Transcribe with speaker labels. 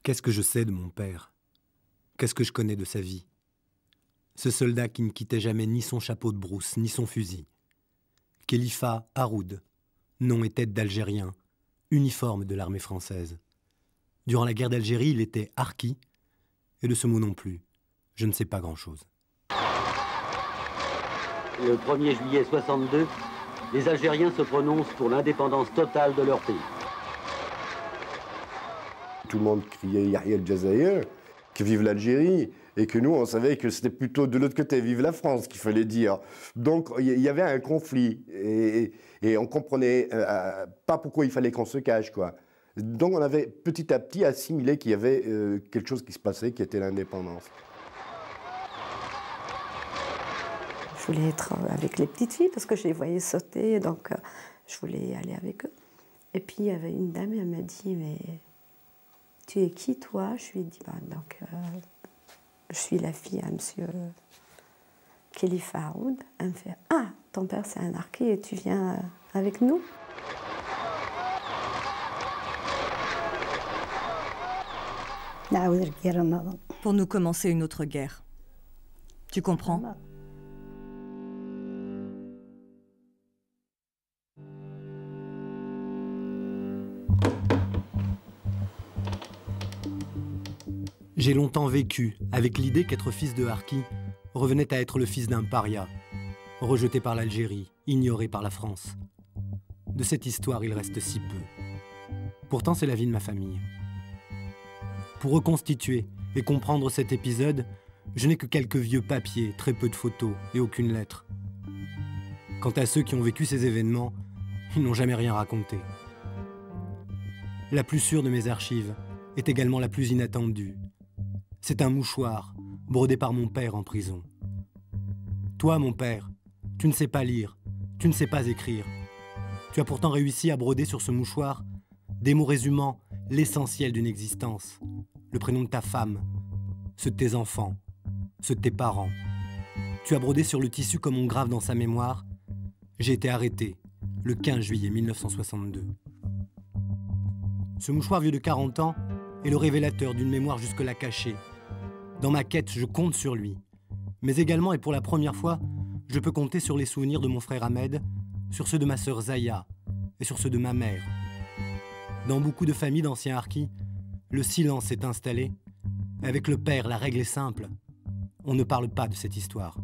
Speaker 1: Qu'est-ce que je sais de mon père? Qu'est-ce que je connais de sa vie? Ce soldat qui ne quittait jamais ni son chapeau de brousse, ni son fusil. Khalifa Haroud, nom et tête d'Algérien, uniforme de l'armée française. Durant la guerre d'Algérie, il était harki, et de ce mot non plus, je ne sais pas grand-chose.
Speaker 2: Le 1er juillet 62, les Algériens se prononcent pour l'indépendance totale de leur pays.
Speaker 3: Tout le monde criait Yahya el-Jazaïr, que vive l'Algérie, et que nous, on savait que c'était plutôt de l'autre côté, vive la France, qu'il fallait dire. Donc, il y avait un conflit, et on ne comprenait pas pourquoi il fallait qu'on se cache, quoi. Donc, on avait petit à petit assimilé qu'il y avait quelque chose qui se passait, qui était l'indépendance.
Speaker 4: Je voulais être avec les petites filles, parce que je les voyais sauter, donc je voulais aller avec eux. Et puis, il y avait une dame, elle m'a dit, mais... Tu es qui, toi? Je lui ai dit, je suis la fille à monsieur Khalifa Haroud. Elle me fait, ah, ton père c'est un harki et tu viens avec nous?
Speaker 5: Pour nous commencer une autre guerre. Tu comprends?
Speaker 1: J'ai longtemps vécu avec l'idée qu'être fils de harki revenait à être le fils d'un paria, rejeté par l'Algérie, ignoré par la France. De cette histoire, il reste si peu. Pourtant, c'est la vie de ma famille. Pour reconstituer et comprendre cet épisode, je n'ai que quelques vieux papiers, très peu de photos et aucune lettre. Quant à ceux qui ont vécu ces événements, ils n'ont jamais rien raconté. La plus sûre de mes archives est également la plus inattendue. C'est un mouchoir, brodé par mon père en prison. Toi, mon père, tu ne sais pas lire, tu ne sais pas écrire. Tu as pourtant réussi à broder sur ce mouchoir des mots résumant l'essentiel d'une existence. Le prénom de ta femme, ceux de tes enfants, ceux de tes parents. Tu as brodé sur le tissu comme on grave dans sa mémoire. J'ai été arrêté le 15 juillet 1962. Ce mouchoir vieux de 40 ans est le révélateur d'une mémoire jusque-là cachée. Dans ma quête, je compte sur lui. Mais également, et pour la première fois, je peux compter sur les souvenirs de mon frère Ahmed, sur ceux de ma sœur Zaya et sur ceux de ma mère. Dans beaucoup de familles d'anciens harkis, le silence s'est installé. Avec le père, la règle est simple. On ne parle pas de cette histoire.